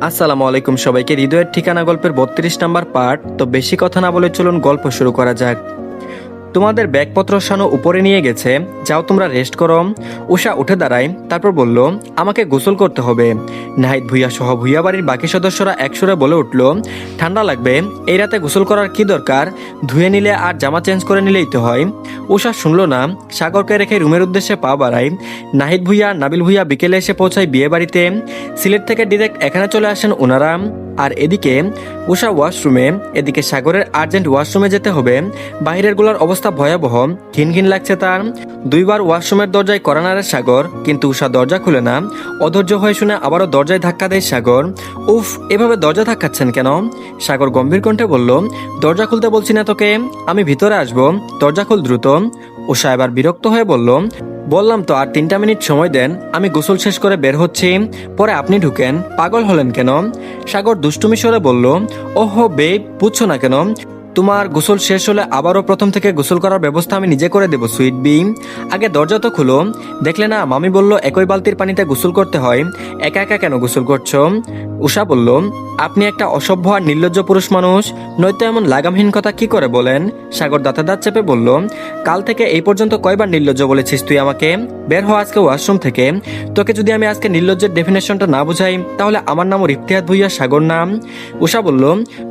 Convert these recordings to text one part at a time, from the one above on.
আসসালামু আলাইকুম সবাইকে। হৃদয়ের ঠিকানা গল্পের 32 নাম্বার পার্ট। তো বেশি কথা না বলে চলুন গল্প শুরু করা যাক। তোমাদের ব্যাগপত্র শানু উপরে নিয়ে গেছে, যাও তোমরা রেস্ট করো। উষা উঠে দাঁড়ায়, তারপর বলল, আমাকে গোসল করতে হবে। নাহিদ ভুইয়া সহ ভুইয়া বাড়ির বাকি সদস্যরা একসুরে বলে উঠল, ঠান্ডা লাগবে, এই রাতে গোসল করার কি দরকার, ধুয়ে নিলে আর জামা চেঞ্জ করে নিলেই তো হয়। উষা শুনল না, সাগরকে রেখে রুমের উদ্দেশ্যে পা বাড়ায়। নাহিদ ভুইয়া নাবিল ভুইয়া বিকেলে এসে পৌঁছায় বিয়ে বাড়িতে। সিলেট থেকে ডিরেক্ট এখানে চলে আসেন ওনারা। আর এদিকে উষা ওয়াশরুমে, এদিকে সাগরের আর্জেন্ট ওয়াশরুমে যেতে হবে। বাহিরের গুলার অবস্থা ভয়াবহ, ঘিন ঘিন লাগছে তার। দুইবার ওয়াশরুমের দরজায় কড়া নাড়ে সাগর, কিন্তু উষা দরজা খুলে না। অধৈর্য হয়ে শুনে আবারও দরজায় ধাক্কা দেয় সাগর। উফ, এভাবে দরজা ধাক্কাচ্ছেন কেন? সাগর গম্ভীর কণ্ঠে বলল, দরজা খুলতে বলছি না তোকে, আমি ভিতরে আসবো, দরজা খুল দ্রুত। উষা এবার বিরক্ত হয়ে বলল, বললাম তো আর 3টা মিনিট সময় দেন, আমি গোসল শেষ করে বের হচ্ছি, পরে আপনি ঢুকেন। পাগল হলেন কেন? সাগর দুষ্টুমি স্বরে বলল, ওহো বেব, বুঝছো না কেন? তোমার গোসল শেষ হলে আবারও প্রথম থেকে গোসল করার ব্যবস্থা আমি নিজে করে দেবো সুইট বি। আগে দরজা তো খুলো। দেখলে না মামি বলল একই বালতির পানিতে গোসল করতে হয়, একা একা কেন গোসল করছো? উষা বলল, আপনি একটা অসভ্য আর নির্লজ্জ পুরুষ মানুষ, নয়তো এমন লাগামহীন কথা কি করে বলেন? সাগর দাঁতে দাঁত চেপে বলল, কাল থেকে এই পর্যন্ত কয়বার নির্লজ্জ বলেছিস তুই আমাকে? বের হ আজকে ওয়াশরুম থেকে। তোকে যদি আমি আজকে নির্লজ্জের ডেফিনেশনটা না বুঝাই, তাহলে আমার নামও ইফতিহাত ভুইয়া সাগর নাম। উষা বলল,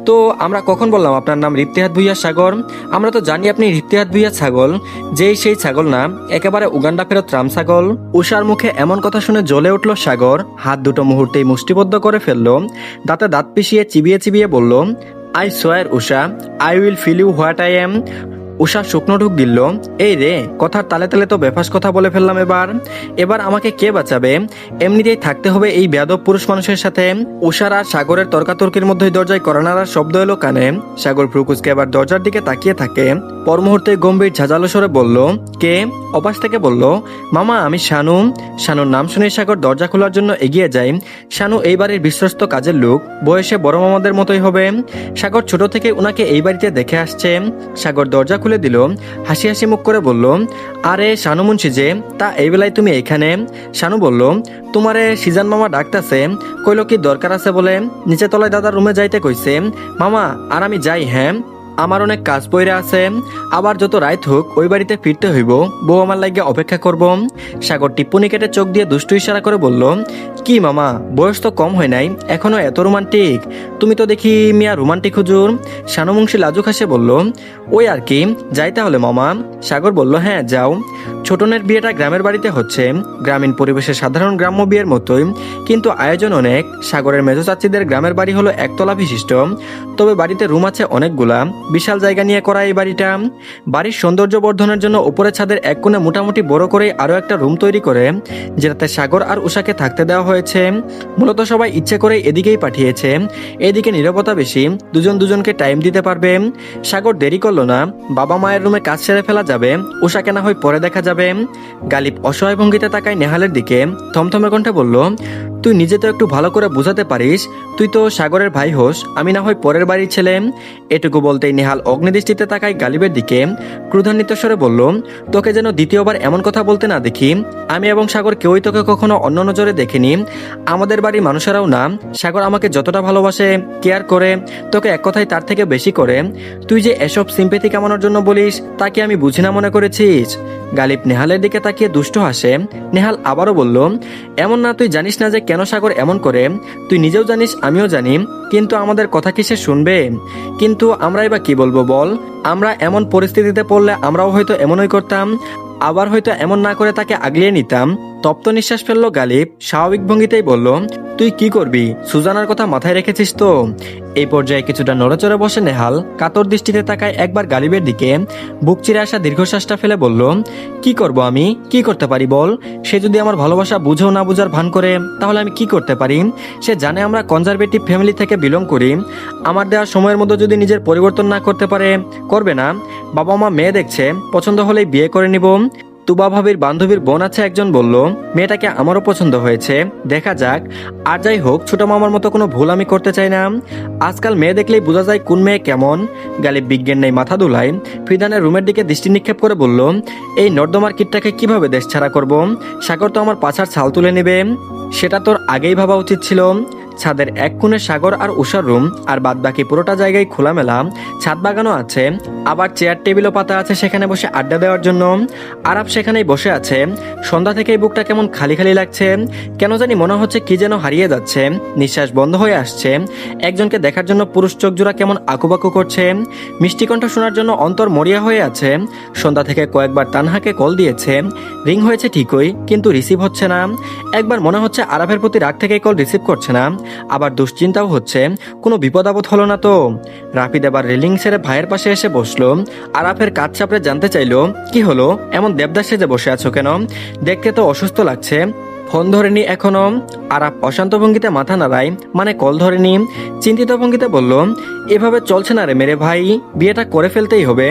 তো আমরা কখন বললাম আপনার নাম ইফতিহাত ভুইয়া সাগর? আমরা তো জানি আপনি ইফতিহাত ভুইয়া ছাগল, যেই সেই ছাগল না, একেবারে উগান্ডা ফেরত রাম ছাগল। উষার মুখে এমন কথা শুনে জ্বলে উঠল সাগর, হাত দুটো মুহূর্তেই মুষ্টিবদ্ধ করে ফেলল। দাঁতে দাঁত পিষিয়ে চিবিয়ে চিবিয়ে বলল, I swear Usha, I will feel you what I am. Usha শুকনো ঢুক দিল, এই রে, কথার তালে তালে তো বেফাস কথা বলে ফেললাম। এবার আমাকে কে বাঁচাবে? এমনিতেই থাকতে হবে এই বেয়াদব পুরুষ মানুষের সাথে। উষার আর সাগরের তর্কাতর্কির মধ্যেই দরজায় করানার শব্দ এলো কানে। সাগর ভ্রুকুচকে এবার দরজার দিকে তাকিয়ে থাকে। পর মুহূর্তে গম্ভীর ঝাঁঝালো স্বরে বলল, কে? অপাস থেকে বলল, মামা আমি শানু। শানুর নাম শুনে সাগর দরজা খোলার জন্য এগিয়ে যায়। শানু এই বাড়ির বিশ্বস্ত কাজের লোক, বয়সে বড় মামাদের মতোই হবে। সাগর ছোট থেকে ওনাকে এই বাড়িতে দেখে আসছে। সাগর দরজা খুলে দিল, হাসি হাসি মুখ করে বলল, আরে শানু মুন্সি যে, তা এই বেলায় তুমি এখানে? শানু বলল, তোমারে সিজান মামা ডাকতেছে, কইল কি দরকার আছে বলে, নিচে তলায় দাদার রুমে যাইতে কইছে। মামা আর আমি যাই? হ্যাঁ, আমার অনেক কাজ পইরা আছে, আবার যত রাত হোক ওই বাড়িতে ফিরতে হইব, বউ আমার লাগিয়ে অপেক্ষা করব। সাগর টিপ্পনি কেটে চোখ দিয়ে দুষ্টু ইশারা করে বলল, কি মামা, বয়স তো কম হয় নাই, এখনো এত রোমান্টিক? তুমি তো দেখি মিয়া রোমান্টিক হুজুর। শানু মুন্সি লাজুক হাসে বলল, ওই আর কি, যাই তাহলে মামা। সাগর বলল, হ্যাঁ যাও। ছোটনের বিয়েটা গ্রামের বাড়িতে হচ্ছে, গ্রামীণ পরিবেশে সাধারণ গ্রাম্য বিয়ের মতোই, কিন্তু আয়োজন অনেক। সাগরের মেজো চাচিদের গ্রামের বাড়ি হলো একতলা বিশিষ্ট, তবে বাড়িতে রুম আছে অনেকগুলা, বিশাল জায়গা নিয়ে করা এই বাড়িটা। বাড়ির সৌন্দর্য বর্ধনের জন্য উপরে ছাদের এক কোণে মোটামুটি বড় করে আরো একটা রুম তৈরি করে, যেটাতে সাগর আর উষাকে থাকতে দেওয়া হয়েছে। মূলত সবাই ইচ্ছে করে এদিকেই পাঠিয়েছে, এদিকে নীরবতা বেশি, দুজন দুজনকে টাইম দিতে পারবে। সাগর দেরি করলো না, বাবা মায়ের রুমে কাজ সেরে ফেলা যাবে, উষাকে না হয় পরে দেখা যাবে। গালিব অসহায় ভঙ্গিতে তাকায় নেহালের দিকে, থমথমে কণ্ঠে বলল, তুই নিজে তো একটু ভালো করে বুঝাতে পারিস, তুই তো সাগরের ভাই হোস, আমি না হয় পরের বাড়ির ছেলে। এটুকু বলতেই নেহাল অগ্নিদৃষ্টিতে তাকায় গালিবের দিকে, ক্রোধান্বিত স্বরে বলল, তোকে যেন দ্বিতীয়বার এমন কথা বলতে না দেখি। আমি এবং সাগর কেউই তোকে কখনো অন্য নজরে দেখিনি, আমাদের বাড়ির মানুষেরাও না। সাগর আমাকে যতটা ভালোবাসে, কেয়ার করে, তোকে এক কথায় তার থেকে বেশি করে। তুই যে এসব সিম্পেথি কামানোর জন্য বলিস, তা কি আমি বুঝি না মনে করেছিস? গালিব নেহালের দিকে তাকিয়ে দুষ্ট হাসে। নেহাল আবারও বলল, এমন না, তুই জানিস না যে কেন সাগর এমন করে, তুই নিজেও জানিস আমিও জানি, কিন্তু আমাদের কথা কি সে শুনবে? কিন্তু আমরাই বা কি বলবো বল? আমরা এমন পরিস্থিতিতে পড়লে আমরাও হয়তো এমনই করতাম, আবার হয়তো এমন না করে তাকে আগলিয়ে নিতাম। তপ্ত নিঃশ্বাস ফেললো গালিব, স্বাভাবিক ভঙ্গিতেই বলল, তুই কি করবি? সুজানার কথা মাথায় রেখেছিস তো? এই পর্যায়ে কিছুটা নড়েচড়ে বসে নেহাল কাতর দৃষ্টিতে তাকায় একবার গালিবের দিকে, বুক চিরে আসা দীর্ঘশ্বাসটা ফেলে বলল, কি করব আমি? কি করতে পারি বল? সে যদি আমার ভালোবাসা বুঝেও না বুঝার ভান করে, তাহলে আমি কি করতে পারি? সে জানে আমরা কনজারভেটিভ ফ্যামিলি থেকে বিলং করি, আমার দেওয়া সময়ের মধ্যে যদি নিজের পরিবর্তন না করতে পারে, করবে না। বাবা মা মেয়ে দেখছে, পছন্দ হলেই বিয়ে করে নিব। তুবা ভাবির বান্ধবীর বোন আছে একজন, বলল মেয়েটাকে আমারও পছন্দ হয়েছে, দেখা যাক। আর যাই হোক, ছোট মামার মতো কোনো ভুল আমি করতে চাই না। আজকাল মেয়ে দেখলেই বোঝা যায় কোন মেয়ে কেমন। গালিব বিজ্ঞান নেই মাথা দুলায়, ফিদানের রুমের দিকে দৃষ্টি নিক্ষেপ করে বলল, এই নর্দমার কিটটাকে কিভাবে দেশ ছাড়া করব? সাগর তো আমার পাছার ছাল তুলে নেবে, সেটা তোর আগেই ভাবা উচিত ছিল। ছাদের এক কোণে সাগর আর উষার রুম, আর বাদ বাকি পুরোটা জায়গায় খোলামেলা ছাদ বাগানও আছে। আবার চেয়ার টেবিলও পাতা আছে সেখানে বসে আড্ডা দেওয়ার জন্য। আরাফ সেখানেই বসে আছে। সন্ধ্যা থেকেই বুকটা কেমন খালি খালি লাগছে, কেন জানি মনে হচ্ছে কি যেন হারিয়ে যাচ্ছে, নিঃশ্বাস বন্ধ হয়ে আসছে। একজনকে দেখার জন্য পুরুষ চোখ জোড়া কেমন আকুবাকু করছে, মিষ্টি কণ্ঠ শোনার জন্য অন্তর মরিয়া হয়ে আছে। সন্ধ্যা থেকে কয়েকবার তানহাকে কল দিয়েছে, রিং হয়েছে ঠিকই কিন্তু রিসিভ হচ্ছে না। একবার মনে হচ্ছে আরাফের প্রতি রাগ থেকে কল রিসিভ করছে না, আবার দুশ্চিন্তাও হচ্ছে কোনো বিপদ আপদ হলো না তো। রাফিদ এবার রেলিং ছেড়ে ভাইয়ের পাশে এসে বসলো। আরাফের কাজ চাপড়ে জানতে চাইলো, কি হলো, এমন দেবদাস সেজে বসে আছো কেন? দেখতে তো অসুস্থ লাগছে। ফোন ধরেনি এখনো? আরাফ অশান্ত ভঙ্গিতে মাথা নাড়ায়, মানে কল ধরেনি। চিন্তিত ভঙ্গিতে বলল, এভাবে চলছে না রে মেরে ভাই, বিয়েটা করে ফেলতেই হবে।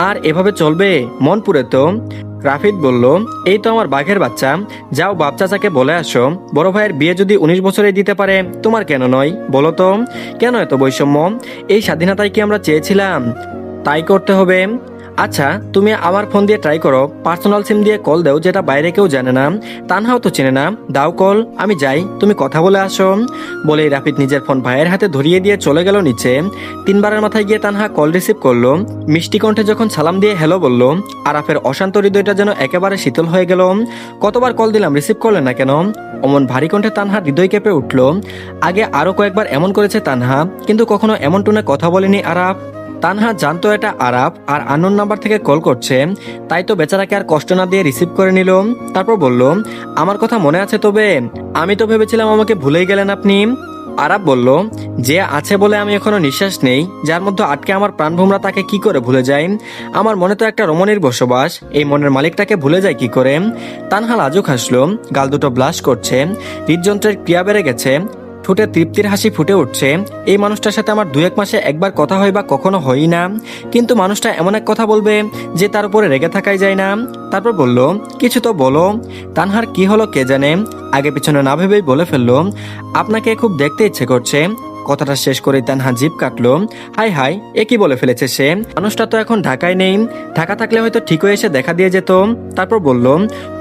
আর এভাবে চলবে? মন পুরে তো। রাফিদ বলল, এই তো আমার বাঘের বাচ্চা, যাও বাপ চাচাকে বলে আসো, বড় ভাইয়ের বিয়ে যদি 19 বছরে দিতে পারে তোমার কেন নয় বলো তো? কেন এত বৈষম্য? এই স্বাধীনতায় কি আমরা চেয়েছিলাম? তাই করতে হবে? আচ্ছা তুমি আমার ফোন দিয়ে ট্রাই করো, পার্সোনাল সিম দিয়ে কল দাও, যেটা বাইরে কেউ জানে না, তানহাও তো চেনে না। দাও কল, আমি যাই, তুমি কথা বলে আসো। বলেই রাফিদ নিজের ফোন ভাইয়ের হাতে ধরিয়ে দিয়ে চলে গেল নিচে। 3বারের মাথায় গিয়ে তানহা কল রিসিভ করলো। মিষ্টি কণ্ঠে যখন সালাম দিয়ে হ্যালো বলল, আরাফের অশান্ত হৃদয়টা যেন একেবারে শীতল হয়ে গেল। কতবার কল দিলাম, রিসিভ করলেন না কেন? অমন ভারী কণ্ঠে তানহার হৃদয় কেঁপে উঠল। আগে আরো কয়েকবার এমন করেছে তানহা, কিন্তু কখনো এমন টোনে কথা বলেনি আরাফ। তানহা জানতো এটা আরাফ আর আননোন নাম্বার থেকে কল করছে, তাই তো বেচারাকে আর কষ্ট না দিয়ে রিসিভ করে নিল। তারপর বলল, আমার কথা মনে আছে তবে? আমি তো ভেবেছিলাম আমাকে ভুলেই গেলেন আপনি। আরাফ বলল, যে আছে বলে আমি এখনো নিঃশ্বাস নেই, যার মধ্যে আটকে আমার প্রাণভোমরা তাকে কি করে ভুলে যাই? আমার মনে তো একটা রমণীর বসবাস, এই মনের মালিকটাকে ভুলে যায় কি করে? তানহা লাজুক হাসলো, গাল দুটো ব্লাশ করছে, হৃদযন্ত্রের ক্রিয়া বেড়ে গেছে, ঠোঁটে তৃপ্তির হাসি ফুটে উঠছে। এই মানুষটার সাথে আমার 2-1 মাসে একবার কথা হয় বা কখনো হয়ই না, কিন্তু মানুষটা এমন এক কথা বলবে যে তার উপরে রেগে থাকাই যায় না। তারপর বলল, কিছু তো বলো। তানহার কি হলো কে জানে, আগে পিছনে না ভেবেই বলে ফেললো, আপনাকে খুব দেখতে ইচ্ছে করছে। কথাটা শেষ করে তানহা জিভ কাটলো। হাই হাই, এ কি বলে ফেলেছে সে? মানুষটা তো এখন ঢাকায় নেই, ঢাকা থাকলে হয়তো ঠিক হয়ে এসে দেখা দিয়ে যেত। তারপর বলল,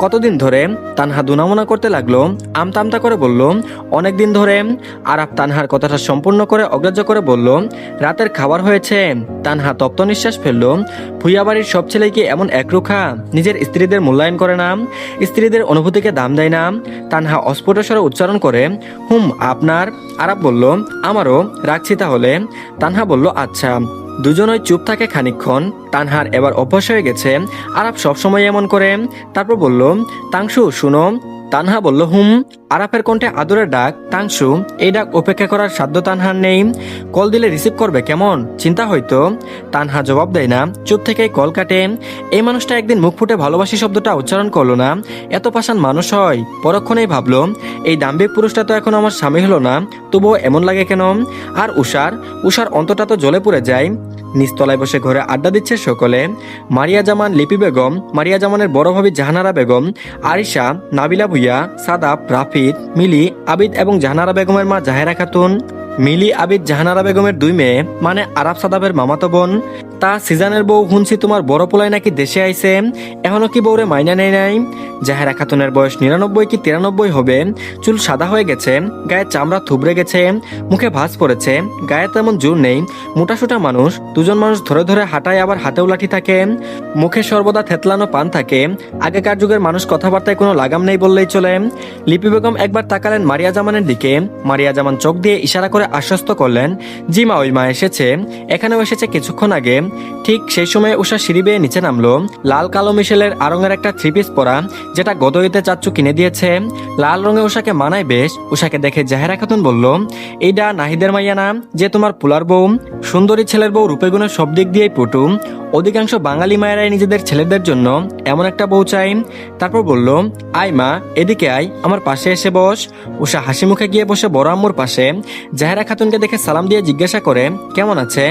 কতদিন ধরে? তানহা দুনামুনা করতে লাগলো, আমতা আমতা করে বলল, অনেকদিন ধরে। আরাফ তানহার কথাটা সম্পূর্ণ করে অগ্রাহ্য করে বলল, রাতের খাবার হয়েছে? তানহা তপ্ত নিঃশ্বাস ফেললো। ভুইয়া বাড়ির সব ছেলে কি এমন একরুখা, নিজের স্ত্রীদের মূল্যায়ন করে না, স্ত্রীদের অনুভূতিকে দাম দেয় না? তানহা অস্ফুট স্বরে উচ্চারণ করে, আপনার? আরাফ বলল, আমারও, রাখছি তাহলে। তানহা বলল, আচ্ছা। দুজনই চুপ থাকে খানিকক্ষণ। তানহার এবার অভ্যাস হয়ে গেছে, আরাফ সবসময় এমন করে। তারপর বলল, তাংশু শুনো। তানহা বলল, আরাফের কণ্ঠে আদরের ডাক। তাংশু, এই ডাক উপেক্ষা করার সাধ্য তানহার নেই। কল দিলে রিসিভ করবে কেমন চিন্তা হয়তো। তানহা জবাব দেয় না, চুপ থেকেই কল কাটে। এই মানুষটা একদিন মুখ ফুটে ভালোবাসি শব্দটা উচ্চারণ করলো না, এত পাষাণ মানুষ হয়। পরক্ষণেই ভাবলো, এই দাম্ভিক পুরুষটা তো এখন আমার স্বামী হলো না, তবুও এমন লাগে কেন? আর উষার অন্তরটা তো জ্বলে পুড়ে যায়। নিচতলায় বসে ঘরে আড্ডা দিচ্ছে সকলে। মারিয়া জামান, লিপি বেগম, মারিয়া জামানের বড় ভাবি জাহানারা বেগম, আরিশা, নাবিলা ভুইয়া, সাদাব, রাফিদ, মিলি, আবিদ এবং জাহানারা বেগমের মা জাহেরা খাতুন। মিলি, আবিদ, জাহানারা বেগমের 2 মেয়ে, মানে আরাফ সাদাবের মামাতো বোন। তা সিজানের বউ, শুনছি তোমার বড় পোলাই নাকি দেশে আইছে, এখনো কি বউরে মাইনা নেই নাই? জাহেরা খাতুনের বয়স 99 কি 93 হবে, চুল সাদা হয়ে গেছে, গায়ে চামড়া থুবড়ে গেছে, মুখে ভাঁজ পড়েছে, গায়ে তেমন জোর নেই, মোটাসোটা মানুষ। 2জন মানুষ ধরে ধরে হাঁটায়, আবার হাতেও লাঠি থাকে, মুখে সর্বদা থেতলানো পান থাকে। আগেকার যুগের মানুষ কথাবার্তায় কোনো লাগাম নেই বললেই চলে। লিপি বেগম একবার তাকালেন মারিয়া জামানের দিকে। মারিয়া জামান চোখ দিয়ে ইশারা করে আশ্বস্ত করলেন, জি মা, ওই মা এসেছে, এখানেও এসেছে কিছুক্ষণ আগে। ঠিক সেই সময় উষা সিঁড়ি বেয়ে নিচে নামলো। লাল কালো মিশেলের আরঙের একটা 3 পিস পরা, যেটা গদইতে চাচ্চু কিনে দিয়েছে। লাল রঙে উষাকে মানায় বেশ। উষাকে দেখে জাহেরা খাতুন বলল, এইডা নাহিদের মাইয়া না, যে তোমার পুলার বউ? সুন্দরী ছেলের বউ রূপে গুণে সব দিক দিয়েই পটু। অধিকাংশ বাঙালি মায়েরাই নিজেদের ছেলেদের জন্য এমন একটা বউ চাই। তারপর বলল, আয় মা, এদিকে আয়, আমার পাশে এসে বস। উষা হাসি মুখে গিয়ে বসে বড় আম্মুর পাশে। জাহেরা খাতুনকে দেখে সালাম দিয়ে জিজ্ঞাসা করে, কেমন আছে?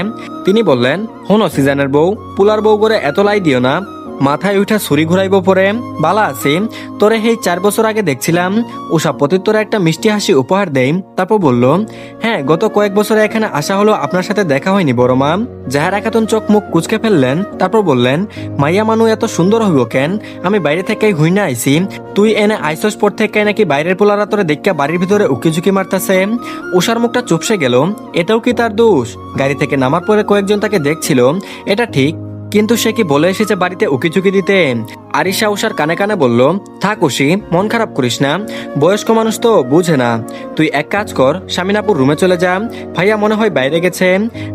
তিনি বললেন, হনো সিজানের বউ, পুলার বউ করে এত লাই দিও না, মাথায় উঠা ছুরি ঘুরাইব পরে। বালা আছি, তোরে এই 4 বছর আগে দেখছিলাম। উষা প্রত্যুত্তরে একটা মিষ্টি হাসি উপহার দেয়, তারপর বলল, হ্যাঁ গত কয়েক বছরে এখানে আসা হলো, আপনার সাথে দেখা হয়নি বড় মা। জাহেরা খাতুন চোখ মুখ কুচকে ফেললেন, তারপর বললেন, মাইয়া মানু এত সুন্দর হইব কেন? আমি বাইরে থেকে হুইনা আইছি, তুই এনে আইসস পর থেকে নাকি বাইরের পোলারা তোরে দেখা বাড়ির ভিতরে উকি ঝুঁকি মারতাছে। উষার মুখটা চুপসে গেল। এটাও কি তার দোষ? গাড়ি থেকে নামার পরে কয়েকজন তাকে দেখছিল, এটা ঠিক, কিন্তু সে কি বলে এসেছে বাড়িতে উকিঝুঁকি দিতে? আরিশা উষার কানে কানে বলল, থাক উশি, মন খারাপ করিস না, বয়স্ক মানুষ তো বুঝে না। তুই এক কাজ কর, স্বামীনাপুর রুমে চলে যা, ভাইয়া মনে হয় বাইরে গেছে।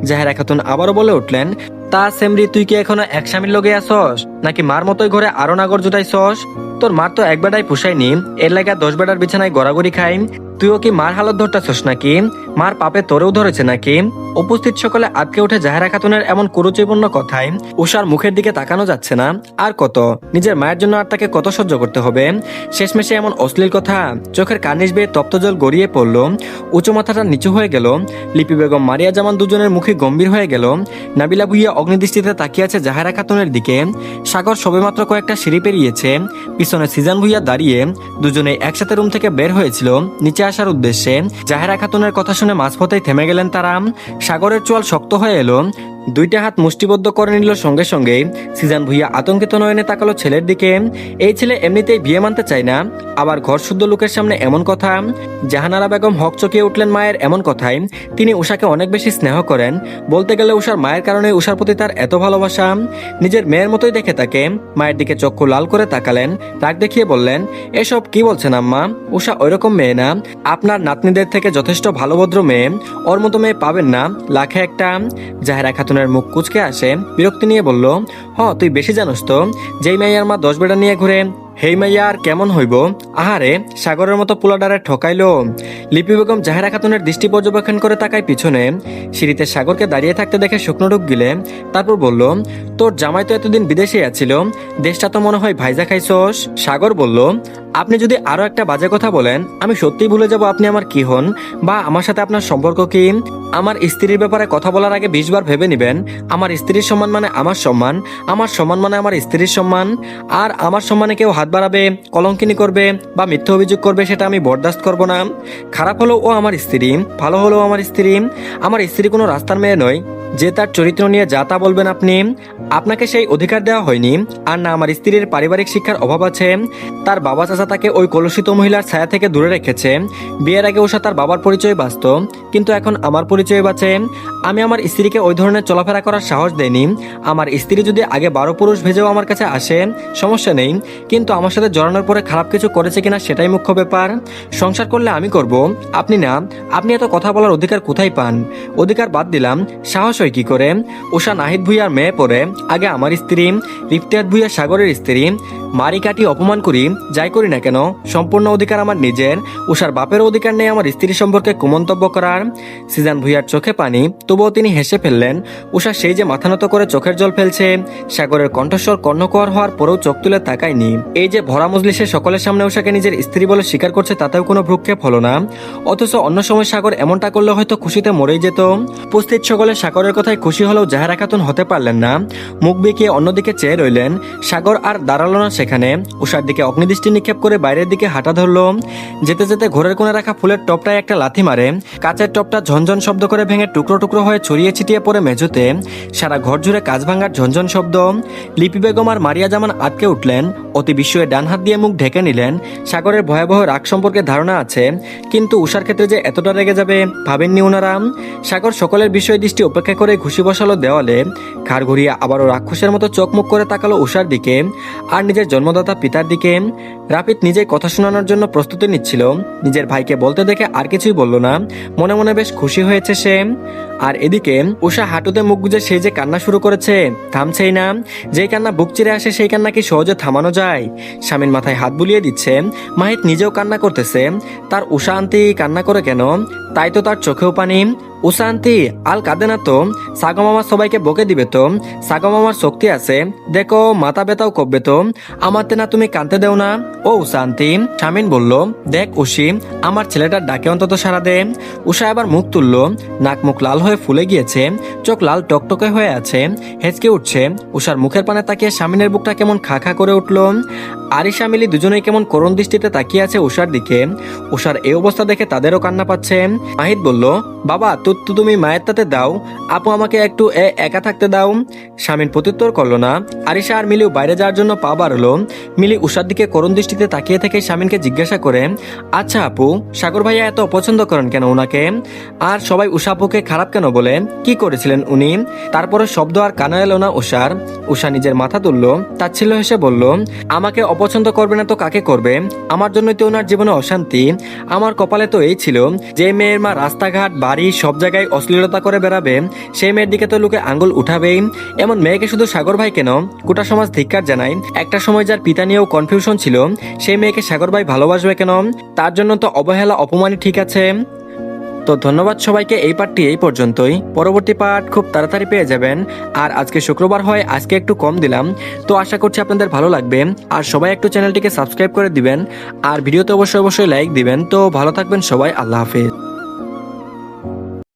জাহেরা খাতুন আবারও বলে উঠলেন, তা সেমরি তুই কি এখনো এক স্বামীর লগে আসস, নাকি মার মতোই ঘরে আরো নাগর জুটাইছস? তোর মার তো এক বেটাই পোষায়নি, এর লাগা 10 বেটার বিছানায় গড়াগড়ি খাই। তুইও কি মার হালত ধরতেছস নাকি? মার পাপে তোরেও ধরেছে নাকি? উপস্থিত সকলে আটকে উঠে জাহেরা খাতুনের এমন কুরুচিপূর্ণ কথায় উষার মুখের দিকে তাকানো যাচ্ছে না। আর কত, নিজের মায়ের জন্য আর তাকে কত সহ্য করতে হবে? শেষমেশে এমন অশ্লীল কথা, চোখের কার্নিশ বেয়ে তপ্ত জল গড়িয়ে পড়ল। উঁচু মাথাটা নিচু হয়ে গেল। লিপি বেগম মারিয়া জামান দুজনের মুখে গম্ভীর হয়ে গেল। নাবিলা ভুইয়া অগ্নিদৃষ্টিতে তাকিয়ে আছে জাহেরা খাতুনের দিকে। সাগর সবেমাত্র কয়েকটা সিঁড়ি পেরিয়েছে, পিছনে সিজান ভুইয়া দাঁড়িয়ে। দুজনে একসাথে রুম থেকে বের হয়েছিল নিচে আসার উদ্দেশ্যে। জাহেরা খাতুনের কথা শুনে মাঝপথেই থেমে গেলেন তারা। সাগরের চোয়াল শক্ত হয়ে এলো, দুইটা হাত মুষ্টিবদ্ধ করে নিল সঙ্গে সঙ্গে। সিজান ভুইয়া আতঙ্কিত নয়নে তাকালো ছেলের দিকে। এই ছেলে এমনিতেই বিয়ে মানতে চায় না, আবার ঘর শুদ্ধ লোকের সামনে এমন কথা। জাহানারা বেগম হকচকিয়ে উঠলেন মায়ের এমন কথায়। তিনি উষাকে অনেক বেশি স্নেহ করেন, বলতে গেলে উষার মায়ের কারণে উষার প্রতি তার এত ভালোবাসা। নিজের মেয়ের মতোই দেখে তাকে। মায়ের দিকে চক্ষু লাল করে তাকালেন, রাগ দেখিয়ে বললেন, এসব কি বলছেন আম্মা? উষা ওইরকম মেয়ে না, আপনার নাতনিদের থেকে যথেষ্ট ভালোভদ্র মেয়ে, ওর মতো মেয়ে পাবেন না লাখে একটা। জাহেরা খাতুনের মুখ কুচকে আসে, বিরক্তি নিয়ে বলল, তুই বেশি জানোস তো, যেই মাইয়ার মা 10 বেটা নিয়ে ঘুরে, হেই মাইয়া আর কেমন হইব? আহারে, সাগরের মতো পোলাডারে ঠকাইলো। লিপি বেগম জাহেরা খাতুনের দৃষ্টি পর্যবেক্ষণ করে তাকায় পিছনে। সিঁড়িতে সাগরকে দাঁড়িয়ে থাকতে দেখে শুকনো ঢুক গিলে, তারপর বলল, তোর জামাই তো এতদিন বিদেশে আছিল, দেশটা তো মনে হয় ভাইজা খাইছস। সাগর বলল, আপনি যদি আরো একটা বাজে কথা বলেন, আমি সত্যিই ভুলে যাব আপনি আমার কি হন, বা আমার সাথে আপনার সম্পর্ক কি। আমার স্ত্রীর ব্যাপারে কথা বলার আগে 20 বার ভেবে নেবেন। আমার স্ত্রীর সম্মান মানে আমার সম্মান, আমার সম্মান মানে আমার স্ত্রীর সম্মান। আর আমার সম্মানে কেউ হাত বাড়াবে, কলঙ্কিনী করবে বা মিথ্যা অভিযোগ করবে, সেটা আমি বরদাস্ত করব না। খারাপ হলেও ও আমার স্ত্রী, ভালো হলেও আমার স্ত্রী। আমার স্ত্রী কোনো রাস্তার মেয়ে নয় যে তার চরিত্র নিয়ে যা তা বলবেন আপনি। আপনাকে সেই অধিকার দেওয়া হয়নি। আর না আমার স্ত্রীর পারিবারিক শিক্ষার অভাব আছে। তার বাবা চাচা তাকে ওই কলুষিত মহিলার ছায়া থেকে দূরে রেখেছে। বিয়ের আগে উষা তার বাবার পরিচয় বাঁচত, কিন্তু এখন আমার পরিচয় বাঁচে। আমি আমার স্ত্রীকে ওই ধরনের চলাফেরা করার সাহস দেইনি। আমার স্ত্রী যদি আগে 12 পুরুষ ভেজেও আমার কাছে আসে, সমস্যা নেই, কিন্তু আমার সাথে জড়ানোর পরে খারাপ কিছু করেছে কিনা সেটাই মুখ্য ব্যাপার। সংসার করলে আমি করব, আপনি না। আপনি এত কথা বলার অধিকার কোথায় পান? অধিকার বাদ দিলাম, সাহস হয় কি করে? উষা নাহিদ ভুইয়ার মেয়ে পরে, আগে আমার স্ত্রী। রিফতিয়াত ভুইয়া সাগরের স্ত্রী। মারি কাটি অপমান করি যাই করি না কেন, সম্পূর্ণ অধিকার আমার নিজের। উষার বাপের অধিকার নেই আমার স্ত্রী সম্পর্কে কুমন্তব্য করার। সিজান ভুইয়ার চোখে পানি, তবুও তিনি হেসে ফেললেন। উষা সেই যে মাথা নত করে চোখের জল ফেলছে। সাগরের কণ্ঠস্বর কর্ণকর হওয়ার পরেও চোখ তুলে তাকায়নি। এই যে ভরা মজলিসে সকলের সামনে উষাকে নিজের স্ত্রী বলে স্বীকার করছে, তাতেও কোনো ভ্রুক্ষেপ হলো না। অথচ অন্য সময় সাগর এমনটা করলে হয়তো খুশিতে মরেই যেত। উপস্থিত সকলে সাগরের কথায় খুশি হলেও জাহেরা খাতুন হতে পারলেন না। মুখ বেঁকিয়ে অন্যদিকে চেয়ে রইলেন। সাগর আর দাঁড়ালো না সেখানে। উষার দিকে অগ্নিদৃষ্টি নিক্ষেপ করে বাইরের দিকে হাঁটা ধরল। যেতে যেতে ঘরের কোণে রাখা ফুলের টপটায় একটা লাথি মারে। কাচের টপটা ঝনঝন শব্দ করে ভেঙে টুকরো টুকরো হয়ে ছড়িয়ে ছিটিয়ে পড়ে মেঝেতে। সারা ঘর জুড়ে কাঁচ ভাঙার ঝনঝন শব্দ। লিপি বেগম আর মারিয়া জামান আটকে উঠলেন। অতি বিস্ময়ে ডান হাত দিয়ে মুখ ঢেকে নিলেন। সাগরের ভয়াবহ রাগ সম্পর্কে ধারণা আছে, কিন্তু উষার ক্ষেত্রে যে এতটা রেগে যাবে ভাবেননি ওনারা। সাগর সকলের বিষয় দৃষ্টি উপেক্ষা করে ঘুষি বসালো দেওয়ালে। ঘাড় ঘুরিয়ে আবারও রাক্ষসের মতো চোখ মুখ করে তাকালো উষার দিকে আর নিজের জন্মদাতা পিতার দিকে। রাফিদ নিজেই কথা শোনানোর জন্য প্রস্তুতি নিচ্ছিল। নিজের ভাইকে বলতে দেখে আর কিছুই বলল না। মনে মনে বেশ খুশি হয়েছে সে। আর এদিকে উষা হাঁটুতে মুখ গুজে সেই যে কান্না শুরু করেছে, থামছেই না। যেই কান্না বুক চিরে আসে সেই কান্না কি সহজে থামানো যায়? স্বামীর মাথায় হাত বুলিয়ে দিচ্ছে। মাহিত নিজেও কান্না করতেছে। তার উষা আন্টি কান্না করে কেন? তাই তো তার চোখেও পানি। উষা আন্টি আল কাঁদে না তো, সাগো মামা সবাইকে বকে দিবে তো, সাগো মামার শক্তি আছে, দেখো মাথা ব্যথাও কমবে তো, আমারতে না তুমি কাঁদতে দেও না। ও উষা আন্টি, শামিন বলল, দেখ উষি, আমার ছেলেটার ডাকে অন্তত সাড়া দে। উষা আবার মুখ তুলল, নাক মুখ লাল হয়ে ফুলে গিয়েছে, চোখ লাল টকটকে হয়ে আছে, হেঁচকে উঠছে। উষার মুখের পানে তাকিয়ে শামিনের বুকটা কেমন খা খা করে উঠল। আরিশা মিলি দুজনেই কেমন করুণ দৃষ্টিতে তাকিয়ে আছে উষার দিকে। উষার এই অবস্থা দেখে তাদেরও কান্না পাচ্ছে। মাহিদ বলল, বাবা তুমি মায়ের তাতে দাও, আপু আমাকে একটু একা থাকতে দাও। শামিন প্রত্যুত্তর করলো না। আরিশা আর মিলিও বাইরে যাওয়ার জন্য পা বাড়লো। মিলি উষার দিকে করুণ দৃষ্টিতে তাকিয়ে থেকে শামিনকে জিজ্ঞাসা করে, আচ্ছা আপু, সাগর ভাইয়া এত অপছন্দ করেন কেন ওনাকে? আর সবাই উষা আপুকে খারাপ কেন বলে? কি করেছিলেন উনি? তারপরে শব্দ আর কানে এলো না উষার। উষা নিজের মাথা তুলল, তাচ্ছিল্য হেসে বলল, আমাকে অপছন্দ করবে না তো কাকে করবে? আমার জন্যই তো ওনার জীবনে অশান্তি। আমার কপালে তো এই ছিল, যে মেয়ের মা রাস্তাঘাট বাড়ি সব জায়গায় অশ্লীলতা করে বেড়াবে, সেই মেয়ের দিকে তো লোকে আঙ্গুল উঠাবেই। এমন মেয়েকে শুধু সাগর ভাই কেন, গোটা সমাজ ধিক্কার জানায়। একটা সময় যার পিতা নিয়েও কনফিউশন ছিল, সেই মেয়েকে সাগর ভাই ভালোবাসবে কেন? তার জন্য তো অবহেলা অপমানই ঠিক আছে। তো ধন্যবাদ সবাইকে, এই পার্টটি এই পর্যন্তই। পরবর্তী পার্ট খুব তাড়াতাড়ি পেয়ে যাবেন। আর আজকে শুক্রবার হয়, আজকে একটু কম দিলাম, তো আশা করছি আপনাদের ভালো লাগবে। আর সবাই একটু চ্যানেলটিকে সাবস্ক্রাইব করে দিবেন, আর ভিডিওতে অবশ্যই লাইক দিবেন। তো ভালো থাকবেন সবাই, আল্লাহ হাফেজ।